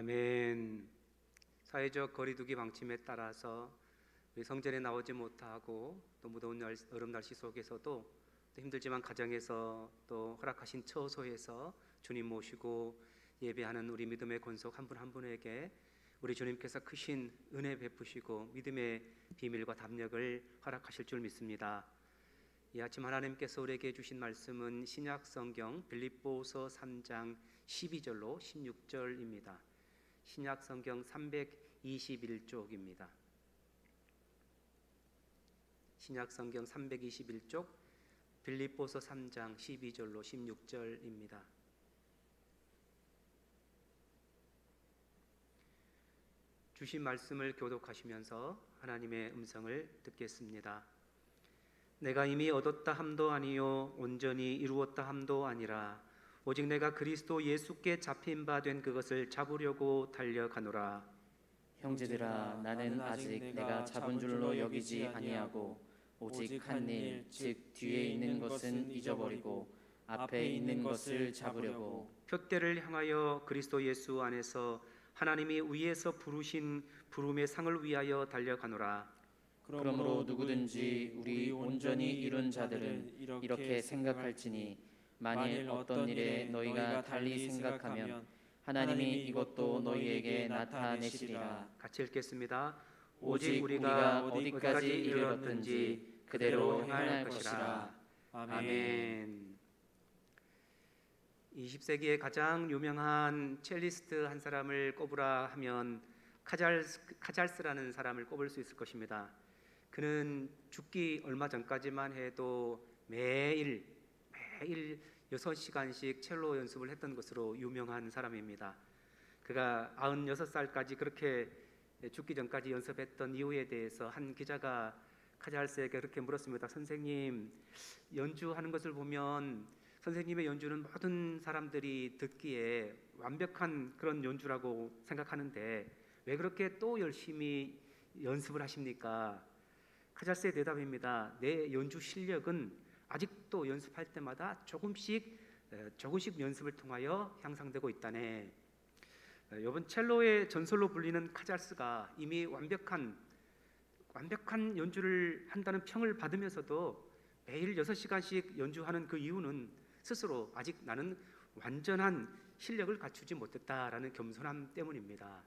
아멘. 사회적 거리두기 방침에 따라서 우리 성전에 나오지 못하고 또 무더운 여름 날씨 속에서도 또 힘들지만 가정에서 또 허락하신 처소에서 주님 모시고 예배하는 우리 믿음의 권속 한 분 한 분에게 우리 주님께서 크신 은혜 베푸시고 믿음의 비밀과 담력을 허락하실 줄 믿습니다. 이 아침 하나님께서 우리에게 주신 말씀은 신약 성경 빌립보서 3장 12절로 16절입니다. 신약 성경 321쪽입니다. 신약 성경 321쪽 빌립보서 3장 12절로 16절입니다. 주신 말씀을 교독하시면서 하나님의 음성을 듣겠습니다. 내가 이미 얻었다 함도 아니요 온전히 이루었다 함도 아니라 오직 내가 그리스도 예수께 잡힌 바 된 그것을 잡으려고 달려가노라. 형제들아, 나는 아직 내가 잡은 줄로 여기지 아니하고 오직 한 일, 즉 뒤에 있는 것은 잊어버리고 앞에 있는 것을 잡으려고 표대를 향하여 그리스도 예수 안에서 하나님이 위에서 부르신 부름의 상을 위하여 달려가노라. 그러므로 누구든지 우리 온전히 이룬 자들은 이렇게 생각할지니 만일 어떤 일에 너희가 달리 생각하면 하나님이 이것도 너희에게 나타내시리라. 같이 읽겠습니다. 오직 우리가 어디까지 이르렀든지 그대로 행할 것이라. 아멘. 20세기의 가장 유명한 첼리스트 한 사람을 꼽으라 하면 카잘스라는 사람을 꼽을 수 있을 것입니다. 그는 죽기 얼마 전까지만 해도 매일 6시간씩 첼로 연습을 했던 것으로 유명한 사람입니다. 그가 96살까지 그렇게 죽기 전까지 연습했던 이유에 대해서 한 기자가 카잘스에게 그렇게 물었습니다. 선생님, 연주하는 것을 보면 선생님의 연주는 모든 사람들이 듣기에 완벽한 그런 연주라고 생각하는데 왜 그렇게 또 열심히 연습을 하십니까? 카잘스의 대답입니다. 내 연주 실력은 아직도 연습할 때마다 조금씩 연습을 통하여 향상되고 있다네. 이번 첼로의 전설로 불리는 카잘스가 이미 완벽한 연주를 한다는 평을 받으면서도 매일 6시간씩 연주하는 그 이유는 스스로 아직 나는 완전한 실력을 갖추지 못했다라는 겸손함 때문입니다.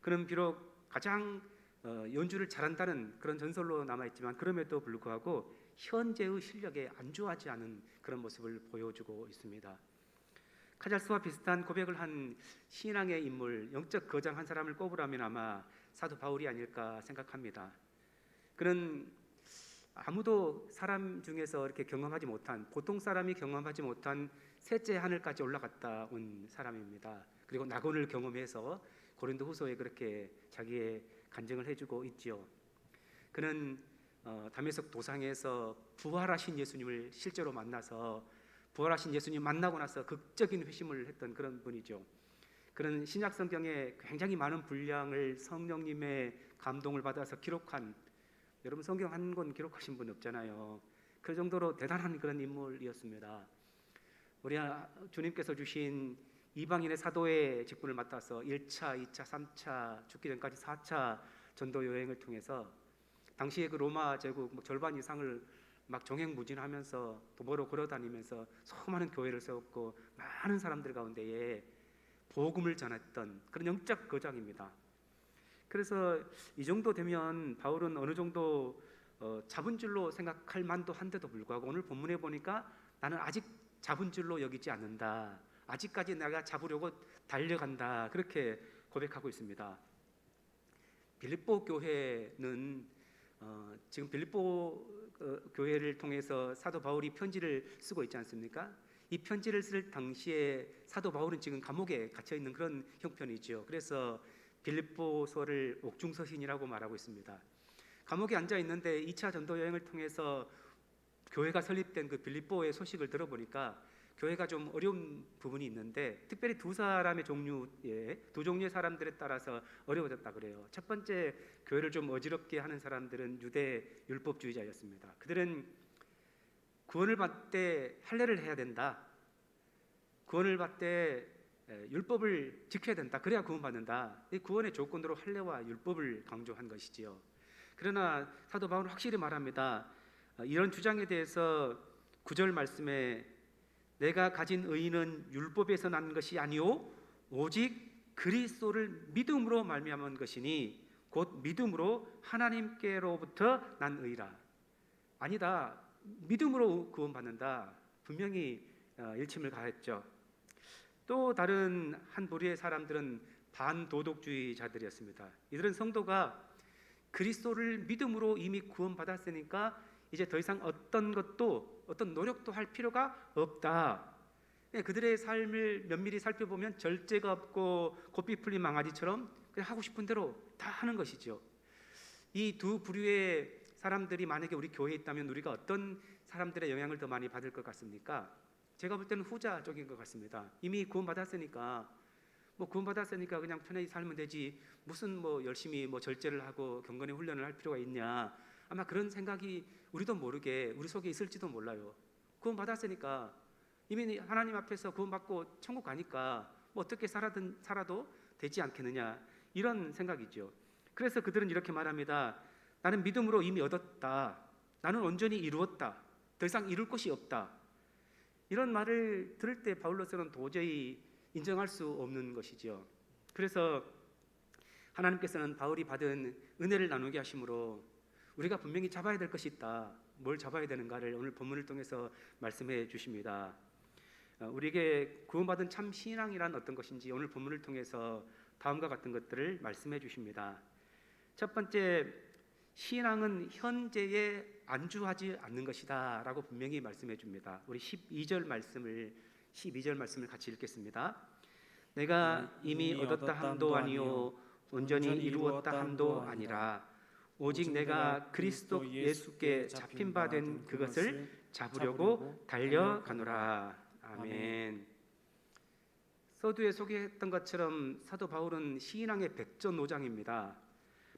그는 비록 가장 연주를 잘한다는 그런 전설로 남아있지만 그럼에도 불구하고 현재의 실력에 안주하지 않은 그런 모습을 보여주고 있습니다. 카잘스와 비슷한 고백을 한 신앙의 인물, 영적 거장 한 사람을 꼽으라면 아마 사도 바울이 아닐까 생각합니다. 그는 아무도 사람 중에서 이렇게 경험하지 못한, 보통 사람이 경험하지 못한 셋째 하늘까지 올라갔다 온 사람입니다. 그리고 낙원을 경험해서 고린도후서에 그렇게 자기의 간증을 해주고 있지요. 그는 다메섹 도상에서 부활하신 예수님을 실제로 만나서 부활하신 예수님 만나고 나서 극적인 회심을 했던 그런 분이죠. 그는 신약 성경에 굉장히 많은 분량을 성령님의 감동을 받아서 기록한, 여러분 성경 한 권 기록하신 분 없잖아요. 그 정도로 대단한 그런 인물이었습니다. 우리 주님께서 주신 이방인의 사도의 직분을 맡아서 1차, 2차, 3차 죽기 전까지 4차 전도 여행을 통해서 당시에 그 로마 제국 절반 이상을 막 종횡무진하면서 도보로 걸어다니면서 수많은 교회를 세웠고 많은 사람들 가운데에 복음을 전했던 그런 영적 거장입니다. 그래서 이 정도 되면 바울은 어느 정도 잡은 줄로 생각할 만도 한데도 불구하고 오늘 본문에 보니까 나는 아직 잡은 줄로 여기지 않는다. 아직까지 내가 잡으려고 달려간다. 그렇게 고백하고 있습니다. 빌립보 교회는 지금 빌립보 교회를 통해서 사도 바울이 편지를 쓰고 있지 않습니까? 이 편지를 쓸 당시에 사도 바울은 지금 감옥에 갇혀 있는 그런 형편이죠. 그래서 빌립보서를 옥중서신이라고 말하고 있습니다. 감옥에 앉아 있는데 2차 전도 여행을 통해서 교회가 설립된 그 빌립보의 소식을 들어보니까 교회가 좀 어려운 부분이 있는데 특별히 두 종류의 사람들에 따라서 어려워졌다 그래요. 첫 번째, 교회를 좀 어지럽게 하는 사람들은 유대 율법주의자였습니다. 그들은 구원을 받되 할례를 해야 된다. 구원을 받되 율법을 지켜야 된다. 그래야 구원받는다. 이 구원의 조건으로 할례와 율법을 강조한 것이지요. 그러나 사도 바울은 확실히 말합니다. 이런 주장에 대해서 9절 말씀에 내가 가진 의는 율법에서 난 것이 아니오 오직 그리스도를 믿음으로 말미암은 것이니 곧 믿음으로 하나님께로부터 난 의라. 아니다. 믿음으로 구원받는다. 분명히 일침을 가했죠. 또 다른 한 부류의 사람들은 반도덕주의자들이었습니다. 이들은 성도가 그리스도를 믿음으로 이미 구원받았으니까 이제 더 이상 어떤 것도 어떤 노력도 할 필요가 없다. 그들의 삶을 면밀히 살펴보면 절제가 없고 고삐 풀린 망아지처럼 그냥 하고 싶은 대로 다 하는 것이죠. 이 두 부류의 사람들이 만약에 우리 교회에 있다면 우리가 어떤 사람들의 영향을 더 많이 받을 것 같습니까? 제가 볼 때는 후자 쪽인 것 같습니다. 이미 구원받았으니까 그냥 편하게 살면 되지 무슨 열심히 절제를 하고 경건의 훈련을 할 필요가 있냐. 아마 그런 생각이 우리도 모르게 우리 속에 있을지도 몰라요. 구원받았으니까 이미 하나님 앞에서 구원받고 천국 가니까 어떻게 살아도 되지 않겠느냐 이런 생각이죠. 그래서 그들은 이렇게 말합니다. 나는 믿음으로 이미 얻었다. 나는 온전히 이루었다. 더 이상 이룰 것이 없다. 이런 말을 들을 때 바울로서는 도저히 인정할 수 없는 것이죠. 그래서 하나님께서는 바울이 받은 은혜를 나누게 하심으로 우리가 분명히 잡아야 될 것이 있다. 뭘 잡아야 되는가를 오늘 본문을 통해서 말씀해 주십니다. 우리에게 구원받은 참 신앙이란 어떤 것인지 오늘 본문을 통해서 다음과 같은 것들을 말씀해 주십니다. 첫 번째, 신앙은 현재에 안주하지 않는 것이다 라고 분명히 말씀해 줍니다. 우리 12절 말씀을 같이 읽겠습니다. 내가 이미 얻었다 함도 아니요 온전히 이루었다 함도 아니라 오직 내가 그리스도 예수께 잡힌 바 된 그것을 잡으려고 달려가노라. 아멘. 서두에 소개했던 것처럼 사도 바울은 신앙의 백전노장입니다.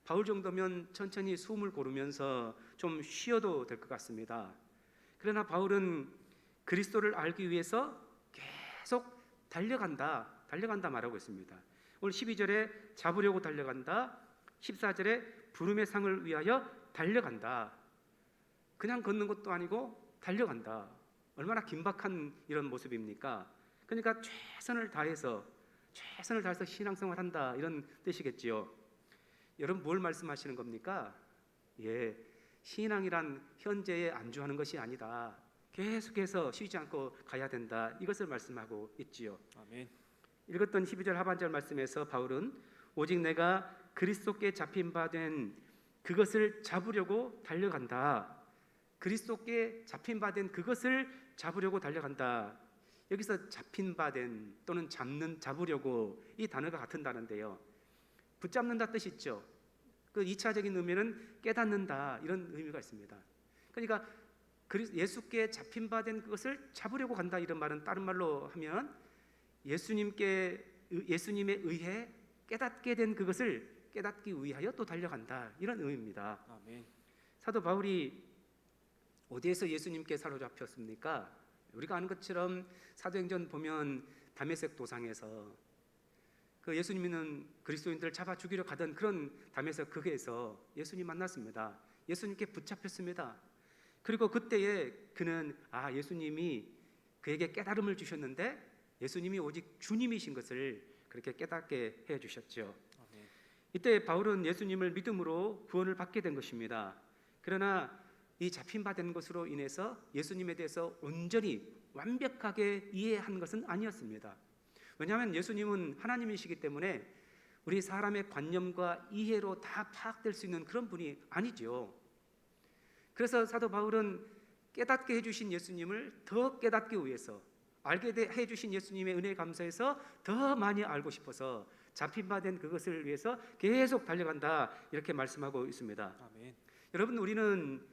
바울 정도면 천천히 숨을 고르면서 좀 쉬어도 될 것 같습니다. 그러나 바울은 그리스도를 알기 위해서 계속 달려간다 말하고 있습니다. 오늘 12절에 잡으려고 달려간다, 14절에 부름의 상을 위하여 달려간다. 그냥 걷는 것도 아니고 달려간다. 얼마나 긴박한 이런 모습입니까? 그러니까 최선을 다해서 신앙생활한다 이런 뜻이겠지요. 여러분 뭘 말씀하시는 겁니까? 신앙이란 현재에 안주하는 것이 아니다. 계속해서 쉬지 않고 가야 된다. 이것을 말씀하고 있지요. 아멘. 읽었던 12절 하반절 말씀에서 바울은 오직 내가 그리스도께 잡힌 바 된 그것을 잡으려고 달려간다. 그리스도께 잡힌 바 된 그것을 잡으려고 달려간다. 여기서 잡힌 바 된 또는 잡으려고 이 단어가 같은 단어인데요. 붙잡는다 뜻이 있죠. 그 2차적인 의미는 깨닫는다 이런 의미가 있습니다. 그러니까 예수께 잡힌 바 된 그것을 잡으려고 간다 이런 말은 다른 말로 하면 예수님에 의해 깨닫게 된 그것을 깨닫기 위하여 또 달려간다 이런 의미입니다. 아멘. 사도 바울이 어디에서 예수님께 사로잡혔습니까? 우리가 아는 것처럼 사도행전 보면 다메섹 도상에서 그 예수님 믿는 그리스도인들을 잡아 죽이려 가던 그런 다메섹 극에서 예수님 만났습니다. 예수님께 붙잡혔습니다. 그리고 그때에 그는 예수님이 그에게 깨달음을 주셨는데 예수님이 오직 주님이신 것을 그렇게 깨닫게 해 주셨죠. 아멘. 이때 바울은 예수님을 믿음으로 구원을 받게 된 것입니다. 그러나 이 잡힌 바 된 것으로 인해서 예수님에 대해서 온전히 완벽하게 이해한 것은 아니었습니다. 왜냐하면 예수님은 하나님이시기 때문에 우리 사람의 관념과 이해로 다 파악될 수 있는 그런 분이 아니죠. 그래서 사도 바울은 깨닫게 해주신 예수님을 더 깨닫기 위해서 알게 해주신 예수님의 은혜에 감사해서 더 많이 알고 싶어서 잡힌 바 된 그것을 위해서 계속 달려간다 이렇게 말씀하고 있습니다. 아멘. 여러분 우리는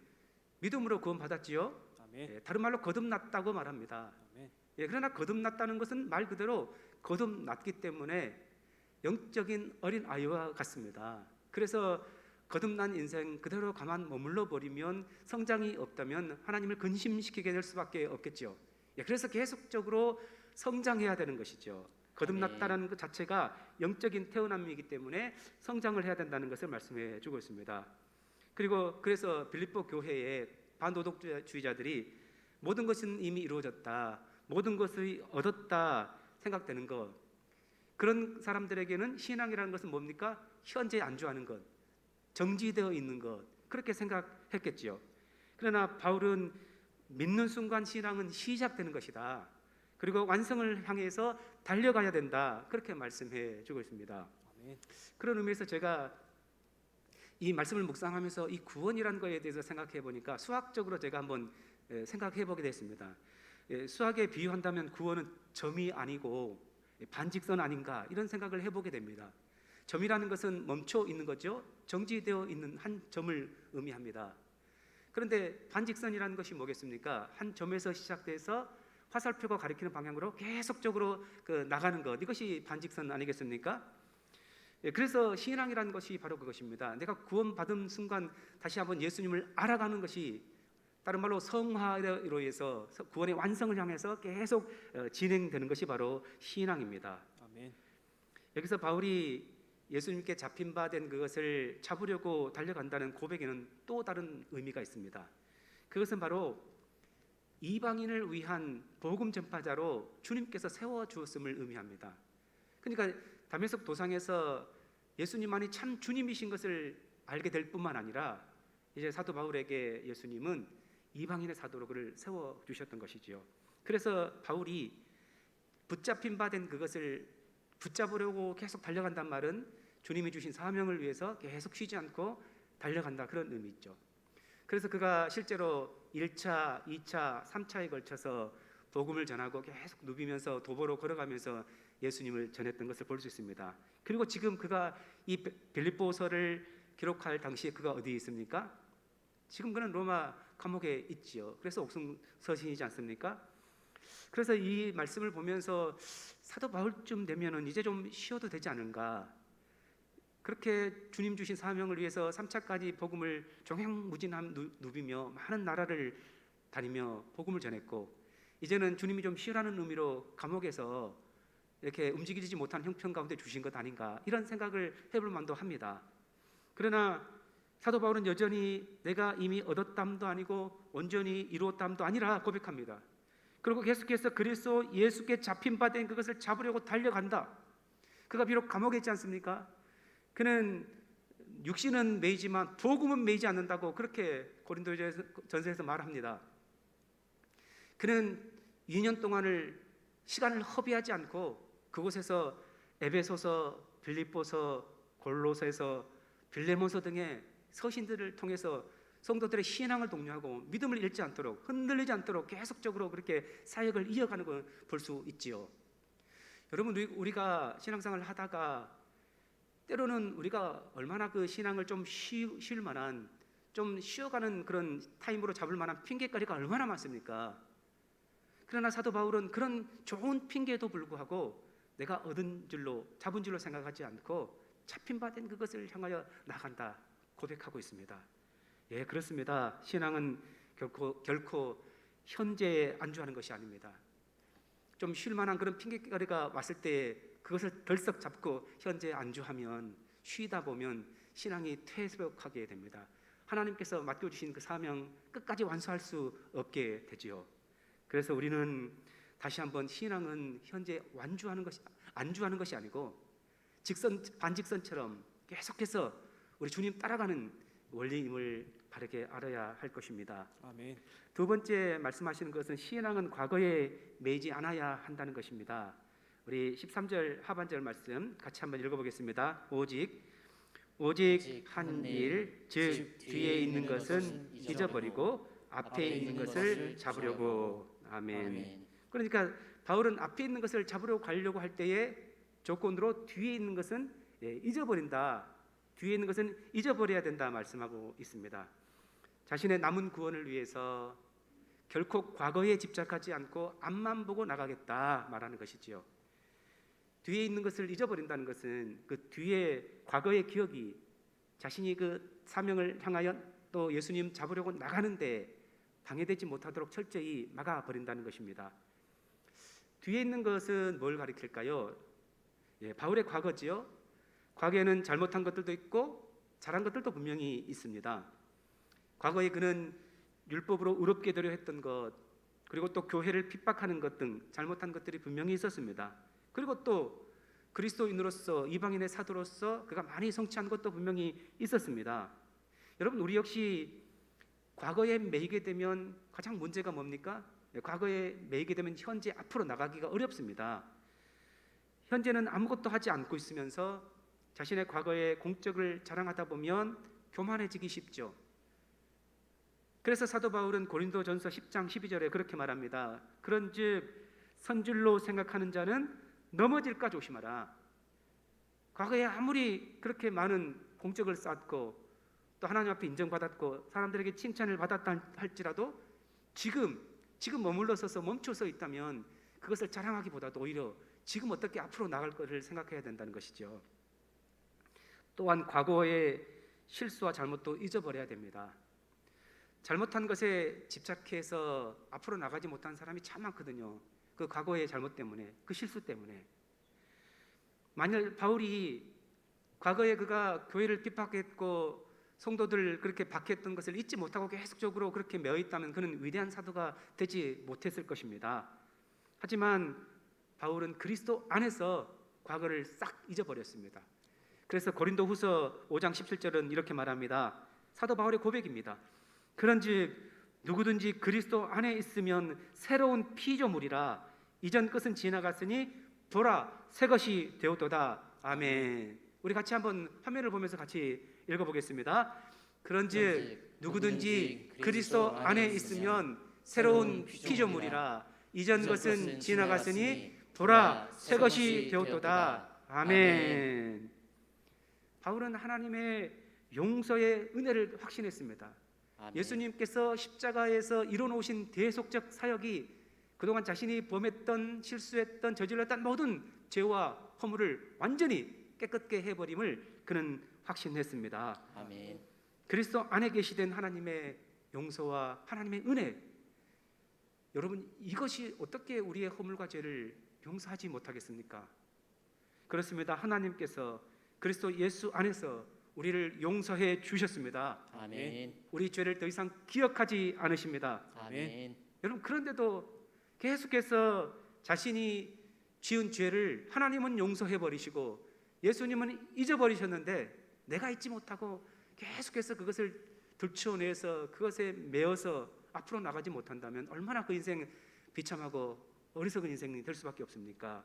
믿음으로 구원받았지요. 아멘. 다른 말로 거듭났다고 말합니다. 아멘. 그러나 거듭났다는 것은 말 그대로 거듭났기 때문에 영적인 어린 아이와 같습니다. 그래서 거듭난 인생 그대로 가만 머물러 버리면 성장이 없다면 하나님을 근심시키게 될 수밖에 없겠죠. 그래서 계속적으로 성장해야 되는 것이죠. 거듭났다라는 것 자체가 영적인 태어남이기 때문에 성장을 해야 된다는 것을 말씀해 주고 있습니다. 그리고 그래서 빌립보 교회의 반도덕주의자들이 모든 것은 이미 이루어졌다, 모든 것을 얻었다 생각되는 것, 그런 사람들에게는 신앙이라는 것은 뭡니까? 현재 안주하는 것, 정지되어 있는 것, 그렇게 생각했겠지요. 그러나 바울은 믿는 순간 신앙은 시작되는 것이다, 그리고 완성을 향해서 달려가야 된다, 그렇게 말씀해 주고 있습니다. 아멘. 그런 의미에서 제가 이 말씀을 묵상하면서 이 구원이라는 것에 대해서 생각해 보니까 수학적으로 제가 한번 생각해 보게 됐습니다. 수학에 비유한다면 구원은 점이 아니고 반직선 아닌가, 이런 생각을 해보게 됩니다. 점이라는 것은 멈춰 있는 거죠. 정지되어 있는 한 점을 의미합니다. 그런데 반직선이라는 것이 뭐겠습니까? 한 점에서 시작돼서 화살표가 가리키는 방향으로 계속적으로 나가는 것, 이것이 반직선 아니겠습니까? 그래서 신앙이라는 것이 바로 그것입니다. 내가 구원받은 순간 다시 한번 예수님을 알아가는 것이, 다른 말로 성화로 인해서 구원의 완성을 향해서 계속 진행되는 것이 바로 신앙입니다. 아멘. 여기서 바울이 예수님께 잡힌 바 된 그것을 잡으려고 달려간다는 고백에는 또 다른 의미가 있습니다. 그것은 바로 이방인을 위한 복음 전파자로 주님께서 세워주었음을 의미합니다. 그러니까 다메섹 도상에서 예수님만이 참 주님이신 것을 알게 될 뿐만 아니라 이제 사도 바울에게 예수님은 이방인의 사도로 그를 세워주셨던 것이지요. 그래서 바울이 붙잡힌 바 된 그것을 붙잡으려고 계속 달려간단 말은 주님이 주신 사명을 위해서 계속 쉬지 않고 달려간다, 그런 의미 있죠. 그래서 그가 실제로 1차, 2차, 3차에 걸쳐서 복음을 전하고 계속 누비면서 도보로 걸어가면서 예수님을 전했던 것을 볼 수 있습니다. 그리고 지금 그가 이 빌립보서를 기록할 당시에 그가 어디에 있습니까? 지금 그는 로마 감옥에 있지요. 그래서 옥중서신이지 않습니까? 그래서 이 말씀을 보면서 사도 바울쯤 되면은 이제 좀 쉬어도 되지 않은가, 그렇게 주님 주신 사명을 위해서 3차까지 복음을 종횡무진함 누비며 많은 나라를 다니며 복음을 전했고, 이제는 주님이 좀 쉬라는 의미로 감옥에서 이렇게 움직이지 못한 형편 가운데 주신 것 아닌가, 이런 생각을 해볼 만도 합니다. 그러나 사도 바울은 여전히 내가 이미 얻었담도 아니고 온전히 이루었담도 아니라 고백합니다. 그리고 계속해서 그리스도 예수께 잡힌 바 된 그것을 잡으려고 달려간다. 그가 비록 감옥에 있지 않습니까? 그는 육신은 매이지만 복음은 매이지 않는다고 그렇게 고린도전서에서 말합니다. 그는 2년 동안을 시간을 허비하지 않고 그곳에서 에베소서, 빌립보서, 골로새서, 빌레몬서 등의 서신들을 통해서 성도들의 신앙을 독려하고 믿음을 잃지 않도록, 흔들리지 않도록 계속적으로 그렇게 사역을 이어가는 걸 볼 수 있지요. 여러분, 우리가 신앙생활을 하다가 때로는 우리가 얼마나 그 신앙을 좀 쉴 만한, 좀 쉬어가는 그런 타임으로 잡을 만한 핑계거리가 얼마나 많습니까? 그러나 사도 바울은 그런 좋은 핑계에도 불구하고 내가 잡은 줄로 생각하지 않고 잡힌 바 된 그것을 향하여 나간다 고백하고 있습니다. 예, 그렇습니다. 신앙은 결코 현재에 안주하는 것이 아닙니다. 좀 쉴 만한 그런 핑계거리가 왔을 때 그것을 덜썩 잡고 현재에 안주하면, 쉬다 보면 신앙이 퇴색하게 됩니다. 하나님께서 맡겨주신 그 사명 끝까지 완수할 수 없게 되지요. 그래서 우리는 다시 한번 신앙은 현재 안주하는 것이 아니고 반직선처럼 계속해서 우리 주님 따라가는 원리임을 바르게 알아야 할 것입니다. 아멘. 두 번째 말씀하시는 것은 신앙은 과거에 매이지 않아야 한다는 것입니다. 우리 13절 하반절 말씀 같이 한번 읽어보겠습니다. 오직 한 일, 즉 뒤에 있는 것은 잊어버리고 앞에 있는 것을 잡으려고. 아멘. 그러니까 바울은 앞에 있는 것을 잡으려고 가려고 할 때에 조건으로 뒤에 있는 것은 잊어버린다, 뒤에 있는 것은 잊어버려야 된다 말씀하고 있습니다. 자신의 남은 구원을 위해서 결코 과거에 집착하지 않고 앞만 보고 나가겠다 말하는 것이지요. 뒤에 있는 것을 잊어버린다는 것은 그 뒤에 과거의 기억이 자신이 그 사명을 향하여 또 예수님 잡으려고 나가는데 방해되지 못하도록 철저히 막아버린다는 것입니다. 뒤에 있는 것은 뭘 가리킬까요? 예, 바울의 과거지요. 과거에는 잘못한 것들도 있고 잘한 것들도 분명히 있습니다. 과거에 그는 율법으로 의롭게 되려 했던 것, 그리고 또 교회를 핍박하는 것 등 잘못한 것들이 분명히 있었습니다. 그리고 또 그리스도인으로서 이방인의 사도로서 그가 많이 성취한 것도 분명히 있었습니다. 여러분, 우리 역시 과거에 매이게 되면 가장 문제가 뭡니까? 과거에 매이게 되면 현재 앞으로 나가기가 어렵습니다. 현재는 아무것도 하지 않고 있으면서 자신의 과거의 공적을 자랑하다 보면 교만해지기 쉽죠. 그래서 사도 바울은 고린도전서 10장 12절에 그렇게 말합니다. 그런즉 선줄로 생각하는 자는 넘어질까 조심하라. 과거에 아무리 그렇게 많은 공적을 쌓고 또 하나님 앞에 인정받았고 사람들에게 칭찬을 받았다 할지라도 지금 머물러 서서 멈춰 서 있다면 그것을 자랑하기보다도 오히려 지금 어떻게 앞으로 나갈 것을 생각해야 된다는 것이죠. 또한 과거의 실수와 잘못도 잊어버려야 됩니다. 잘못한 것에 집착해서 앞으로 나가지 못한 사람이 참 많거든요. 그 과거의 잘못 때문에, 그 실수 때문에. 만약 바울이 과거에 그가 교회를 핍박했고 성도들 그렇게 박해했던 것을 잊지 못하고 계속적으로 그렇게 매어 있다면 그는 위대한 사도가 되지 못했을 것입니다. 하지만 바울은 그리스도 안에서 과거를 싹 잊어버렸습니다. 그래서 고린도후서 5장 17절은 이렇게 말합니다. 사도 바울의 고백입니다. 그런즉 누구든지 그리스도 안에 있으면 새로운 피조물이라 이전 것은 지나갔으니 보라 새 것이 되었도다. 아멘. 우리 같이 한번 화면을 보면서 같이 읽어보겠습니다. 그런즉 누구든지 그리스도 안에 있으면 새로운 피조물이라 이전 것은 지나갔으니 보라 새 것이 되었도다. 아멘. 바울은 하나님의 용서의 은혜를 확신했습니다. 아멘. 예수님께서 십자가에서 이뤄놓으신 대속적 사역이 그동안 자신이 범했던 실수했던 저질렀던 모든 죄와 허물을 완전히 깨끗게 해버림을 그는 확신했습니다. 아멘. 그리스도 안에 계시된 하나님의 용서와 하나님의 은혜, 여러분 이것이 어떻게 우리의 허물과 죄를 용서하지 못하겠습니까? 그렇습니다. 하나님께서 그리스도 예수 안에서 우리를 용서해 주셨습니다. 아멘. 우리 죄를 더 이상 기억하지 않으십니다. 아멘. 여러분 그런데도 계속해서 자신이 지은 죄를 하나님은 용서해 버리시고 예수님은 잊어버리셨는데 내가 잊지 못하고 계속해서 그것을 들추어내서 그것에 매어서 앞으로 나가지 못한다면 얼마나 그 인생 비참하고 어리석은 인생이 될 수밖에 없습니까?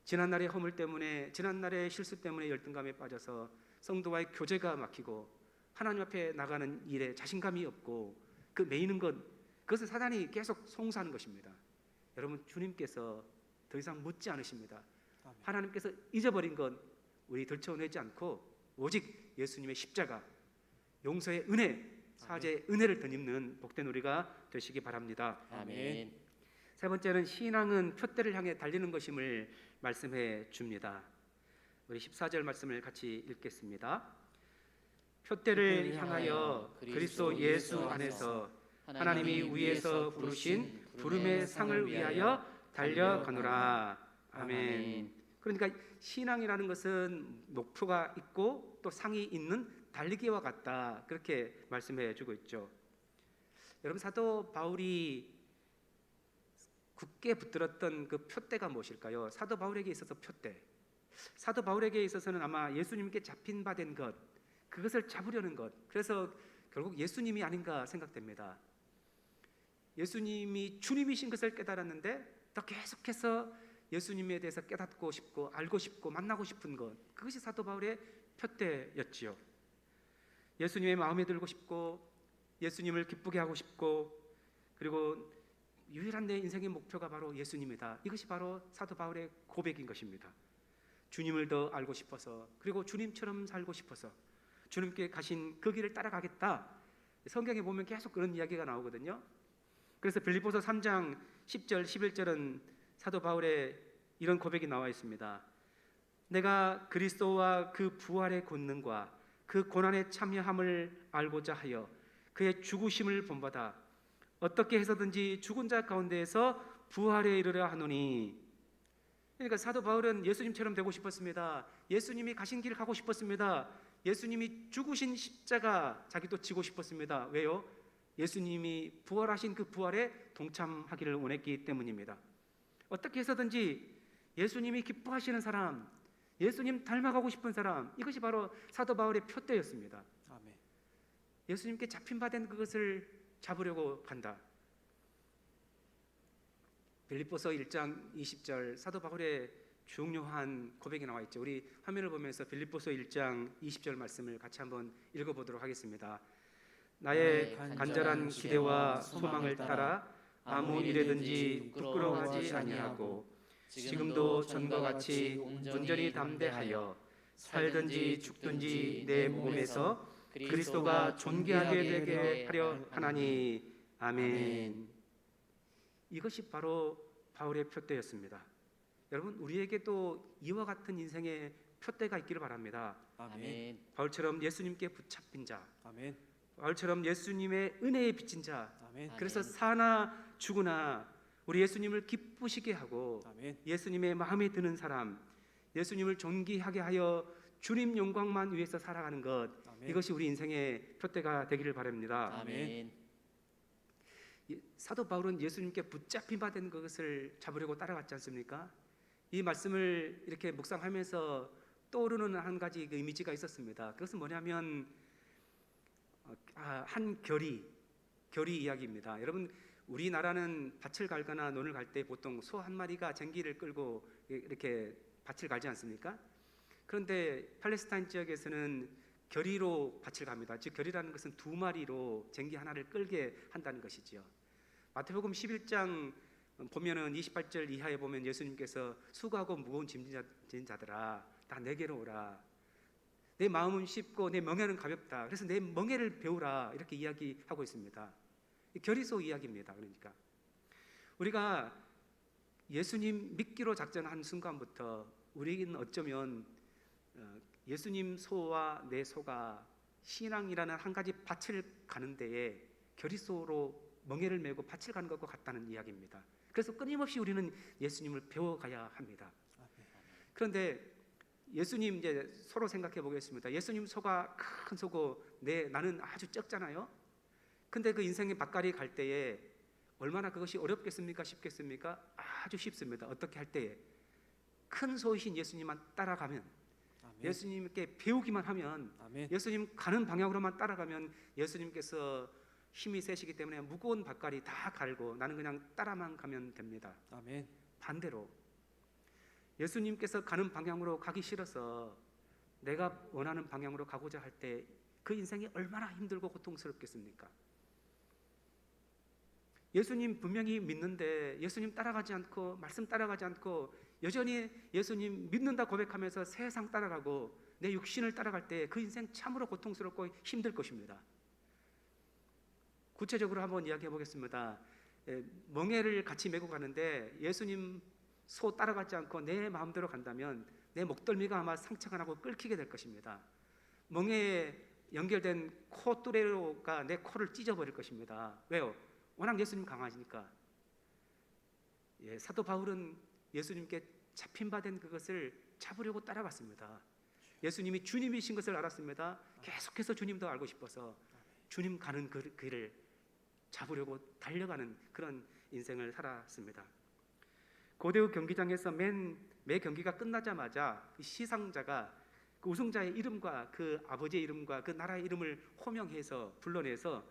지난날의 허물 때문에, 지난날의 실수 때문에 열등감에 빠져서 성도와의 교제가 막히고 하나님 앞에 나가는 일에 자신감이 없고 그 매이는 것, 그것은 사단이 계속 송사하는 것입니다. 여러분 주님께서 더 이상 묻지 않으십니다. 하나님께서 잊어버린 건 우리 들춰내지 않고 오직 예수님의 십자가, 용서의 은혜, 사죄의 은혜를 덧입는 복된 우리가 되시기 바랍니다. 아멘. 세 번째는 신앙은 표대를 향해 달리는 것임을 말씀해 줍니다. 우리 14절 말씀을 같이 읽겠습니다. 표대를 향하여 그리스도 예수 안에서 하나님이 위에서 부르신 부름의 상을 위하여 달려가노라. 아멘. 그러니까 신앙이라는 것은 목표가 있고 또 상이 있는 달리기와 같다, 그렇게 말씀해 주고 있죠. 여러분 사도 바울이 굳게 붙들었던 그 표대가 무엇일까요? 사도 바울에게 있어서 표대, 사도 바울에게 있어서는 아마 예수님께 잡힌 바 된 것, 그것을 잡으려는 것, 그래서 결국 예수님이 아닌가 생각됩니다. 예수님이 주님이신 것을 깨달았는데 더 계속해서 예수님에 대해서 깨닫고 싶고 알고 싶고 만나고 싶은 것, 그것이 사도 바울의 표대였지요. 예수님의 마음에 들고 싶고 예수님을 기쁘게 하고 싶고 그리고 유일한 내 인생의 목표가 바로 예수님이다. 이것이 바로 사도 바울의 고백인 것입니다. 주님을 더 알고 싶어서, 그리고 주님처럼 살고 싶어서 주님께 가신 그 길을 따라가겠다. 성경에 보면 계속 그런 이야기가 나오거든요. 그래서 빌립보서 3장 10절 11절은 사도 바울의 이런 고백이 나와 있습니다. 내가 그리스도와 그 부활의 권능과 그 고난에 참여함을 알고자 하여 그의 죽으심을 본받아 어떻게 해서든지 죽은 자 가운데에서 부활에 이르려 하노니. 그러니까 사도 바울은 예수님처럼 되고 싶었습니다. 예수님이 가신 길 가고 싶었습니다. 예수님이 죽으신 십자가 자기도 지고 싶었습니다. 왜요? 예수님이 부활하신 그 부활에 동참하기를 원했기 때문입니다. 어떻게 해서든지 예수님이 기뻐하시는 사람, 예수님 닮아가고 싶은 사람, 이것이 바로 사도 바울의 표대였습니다. 아멘. 예수님께 잡힌 바 된 그것을 잡으려고 한다. 빌립보서 1장 20절 사도 바울의 중요한 고백이 나와 있죠. 우리 화면을 보면서 빌립보서 1장 20절 말씀을 같이 한번 읽어보도록 하겠습니다. 나의 간절한 기대와 소망을 따라 아무 일에든지 부끄러워하지 아니하고 지금도 전과 같이 온전히 담대하여 살든지 죽든지 내 몸에서 그리스도가 존귀하게 되게 하려 하나니. 아멘. 이것이 바로 바울의 표대였습니다. 여러분, 우리에게도 이와 같은 인생의 표대가 있기를 바랍니다. 아멘. 바울처럼 예수님께 붙잡힌 자, 아멘. 바울처럼 예수님의 은혜에 비친 자, 아멘. 그래서 사나 죽으나 우리 예수님을 기쁘시게 하고 아멘. 예수님의 마음에 드는 사람, 예수님을 존귀하게 하여 주님 영광만 위해서 살아가는 것, 아멘. 이것이 우리 인생의 표대가 되기를 바랍니다. 아멘. 사도 바울은 예수님께 붙잡힌 바 된 그것을 잡으려고 따라갔지 않습니까? 이 말씀을 이렇게 묵상하면서 떠오르는 한 가지 그 이미지가 있었습니다. 그것은 뭐냐면 한 결이 이야기입니다. 여러분, 우리나라는 밭을 갈거나 논을 갈 때 보통 소 한 마리가 쟁기를 끌고 이렇게 밭을 갈지 않습니까? 그런데 팔레스타인 지역에서는 결의로 밭을 갑니다. 즉 결의라는 것은 두 마리로 쟁기 하나를 끌게 한다는 것이지요. 마태복음 11장 보면은 28절 이하에 보면 예수님께서 수고하고 무거운 짐진 자들아 다 내게로 오라. 내 마음은 쉽고 내 멍에는 가볍다. 그래서 내 멍에를 배우라. 이렇게 이야기하고 있습니다. 결의소 이야기입니다. 그러니까 우리가 예수님 믿기로 작정한 순간부터 우리는 어쩌면 예수님 소와 내 소가 신앙이라는 한 가지 밭을 가는 데에 결의소로 멍에를 메고 밭을 가는 것과 같다는 이야기입니다. 그래서 끊임없이 우리는 예수님을 배워가야 합니다. 그런데 예수님 이제 서로 생각해 보겠습니다. 예수님 소가 큰 소고 나는 아주 적잖아요. 근데 그 인생의 밭갈이 갈 때에 얼마나 그것이 어렵겠습니까? 쉽겠습니까? 아주 쉽습니다. 어떻게 할 때에 큰 소이신 예수님만 따라가면, 아멘. 예수님께 배우기만 하면, 아멘. 예수님 가는 방향으로만 따라가면 예수님께서 힘이 세시기 때문에 무거운 밭갈이 다 갈고 나는 그냥 따라만 가면 됩니다. 아멘. 반대로 예수님께서 가는 방향으로 가기 싫어서 내가 원하는 방향으로 가고자 할 때 그 인생이 얼마나 힘들고 고통스럽겠습니까? 예수님 분명히 믿는데 예수님 따라가지 않고 말씀 따라가지 않고 여전히 예수님 믿는다 고백하면서 세상 따라가고 내 육신을 따라갈 때 그 인생 참으로 고통스럽고 힘들 것입니다. 구체적으로 한번 이야기해 보겠습니다. 멍에를 같이 메고 가는데 예수님 소 따라가지 않고 내 마음대로 간다면 내 목덜미가 아마 상처가 나고 끓기게 될 것입니다. 멍에에 연결된 코뚜레로가 내 코를 찢어버릴 것입니다. 왜요? 워낙 예수님 강하시니까. 사도 바울은 예수님께 잡힌 바 된 그것을 잡으려고 따라갔습니다. 예수님이 주님이신 것을 알았습니다. 계속해서 주님도 알고 싶어서 주님 가는 그 길을 잡으려고 달려가는 그런 인생을 살았습니다. 고대의 경기장에서 매 경기가 끝나자마자 그 시상자가 그 우승자의 이름과 그 아버지의 이름과 그 나라의 이름을 호명해서 불러내서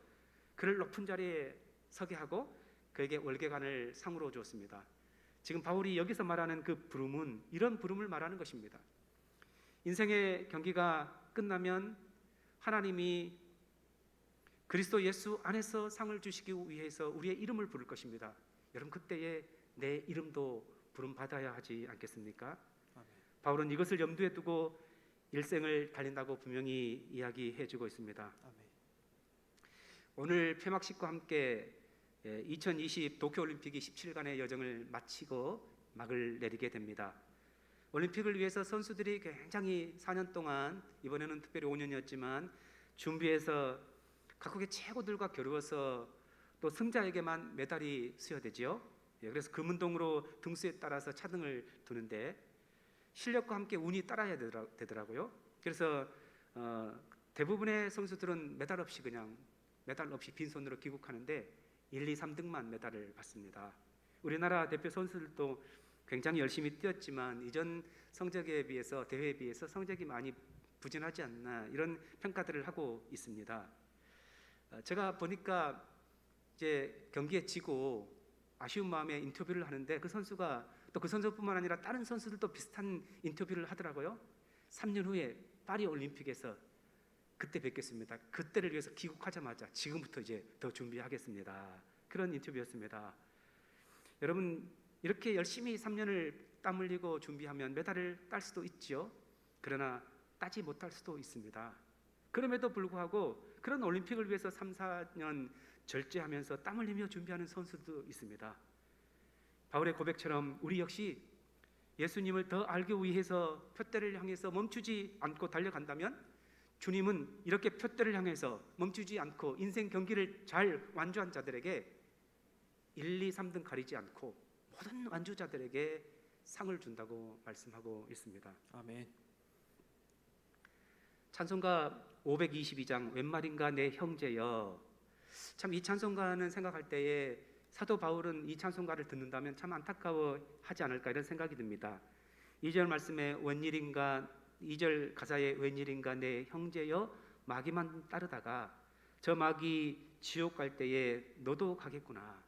그를 높은 자리에 서게 하고 그에게 월계관을 상으로 주었습니다. 지금 바울이 여기서 말하는 그 부름은 이런 부름을 말하는 것입니다. 인생의 경기가 끝나면 하나님이 그리스도 예수 안에서 상을 주시기 위해서 우리의 이름을 부를 것입니다. 여러분, 그때에 내 이름도 부름 받아야 하지 않겠습니까? 아멘. 바울은 이것을 염두에 두고 일생을 달린다고 분명히 이야기해주고 있습니다. 아멘. 오늘 폐막식과 함께 2020 도쿄올림픽이 17간의 여정을 마치고 막을 내리게 됩니다. 올림픽을 위해서 선수들이 굉장히 4년 동안, 이번에는 특별히 5년이었지만 준비해서 각국의 최고들과 겨루어서 또 승자에게만 메달이 수여되지요. 그래서 금운동으로 등수에 따라서 차등을 두는데 실력과 함께 운이 따라야 되더라고요. 그래서 대부분의 선수들은 메달 없이 빈손으로 귀국하는데 1, 2, 3등만 메달을 받습니다. 우리나라 대표 선수들도 굉장히 열심히 뛰었지만 이전 성적에 비해서, 대회에 비해서 성적이 많이 부진하지 않나, 이런 평가들을 하고 있습니다. 제가 보니까 이제 경기에 지고 아쉬운 마음에 인터뷰를 하는데 그 선수가 또 그 선수뿐만 아니라 다른 선수들도 비슷한 인터뷰를 하더라고요. 3년 후에 파리 올림픽에서 그때 뵙겠습니다. 그때를 위해서 귀국하자마자 지금부터 이제 더 준비하겠습니다. 그런 인터뷰였습니다. 여러분, 이렇게 열심히 3년을 땀 흘리고 준비하면 메달을 딸 수도 있지요. 그러나 따지 못할 수도 있습니다. 그럼에도 불구하고 그런 올림픽을 위해서 3, 4년 절제하면서 땀 흘리며 준비하는 선수도 있습니다. 바울의 고백처럼 우리 역시 예수님을 더 알기 위해서 표대를 향해서 멈추지 않고 달려간다면 주님은 이렇게 표대를 향해서 멈추지 않고 인생 경기를 잘 완주한 자들에게 1, 2, 3등 가리지 않고 모든 완주자들에게 상을 준다고 말씀하고 있습니다. 아멘. 찬송가 522장 웬 말인가 내 형제여. 참 이 찬송가는 생각할 때에 사도 바울은 이 찬송가를 듣는다면 참 안타까워하지 않을까, 이런 생각이 듭니다. 2절 말씀에 웬일인가, 2절 가사에 웬일인가 내 형제여 마귀만 따르다가 저 마귀 지옥 갈 때에 너도 가겠구나.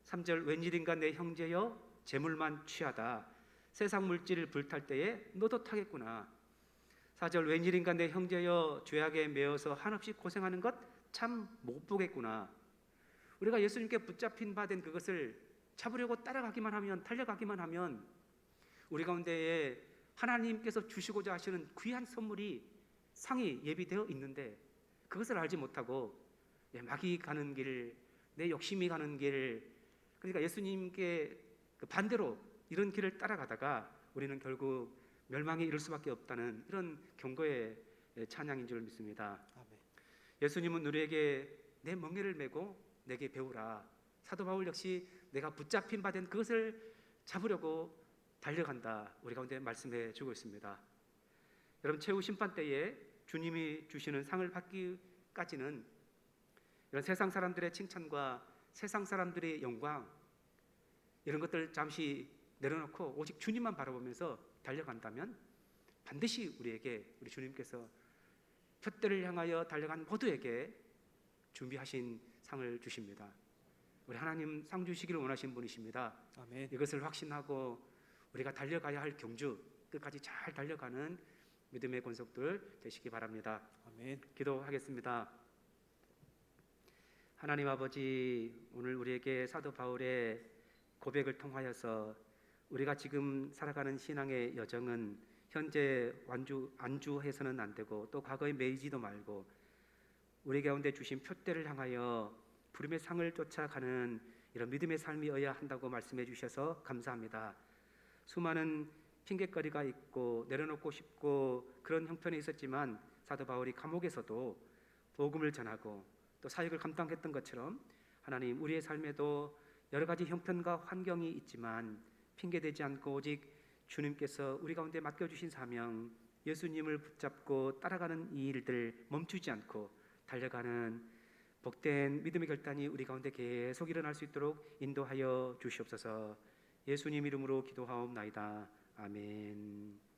3절 웬일인가 내 형제여 재물만 취하다 세상 물질을 불탈 때에 너도 타겠구나. 4절 웬일인가 내 형제여 죄악에 매여서 한없이 고생하는 것 참 못 보겠구나. 우리가 예수님께 붙잡힌 바 된 그것을 잡으려고 따라가기만 하면, 달려가기만 하면 우리 가운데에 하나님께서 주시고자 하시는 귀한 선물이, 상이 예비되어 있는데 그것을 알지 못하고 마귀 가는 길, 내 욕심이 가는 길, 그러니까 예수님께 반대로 이런 길을 따라가다가 우리는 결국 멸망에 이를 수밖에 없다는 이런 경고의 찬양인 줄 믿습니다. 아멘. 예수님은 우리에게 내 멍에를 메고 내게 배우라. 사도 바울 역시 내가 붙잡힌 바 된 그것을 잡으려고 달려간다, 우리 가운데 말씀해 주고 있습니다. 여러분, 최후 심판 때에 주님이 주시는 상을 받기까지는 이런 세상 사람들의 칭찬과 세상 사람들의 영광, 이런 것들 잠시 내려놓고 오직 주님만 바라보면서 달려간다면 반드시 우리에게, 우리 주님께서 표대를 향하여 달려간 모두에게 준비하신 상을 주십니다. 우리 하나님 상 주시기를 원하시는 분이십니다. 아멘. 이것을 확신하고 우리가 달려가야 할 경주, 끝까지 잘 달려가는 믿음의 권속들 되시기 바랍니다. 아멘. 기도하겠습니다. 하나님 아버지, 오늘 우리에게 사도 바울의 고백을 통하여서 우리가 지금 살아가는 신앙의 여정은 현재 안주해서는 안 되고 또 과거에 매이지도 말고 우리 가운데 주신 표대를 향하여 부름의 상을 쫓아가는 이런 믿음의 삶이어야 한다고 말씀해 주셔서 감사합니다. 수많은 핑곗거리가 있고 내려놓고 싶고 그런 형편에 있었지만 사도 바울이 감옥에서도 복음을 전하고 또 사역을 감당했던 것처럼 하나님, 우리의 삶에도 여러 가지 형편과 환경이 있지만 핑계대지 않고 오직 주님께서 우리 가운데 맡겨주신 사명, 예수님을 붙잡고 따라가는 이 일들 멈추지 않고 달려가는 복된 믿음의 결단이 우리 가운데 계속 일어날 수 있도록 인도하여 주시옵소서. 예수님 이름으로 기도하옵나이다. 아멘.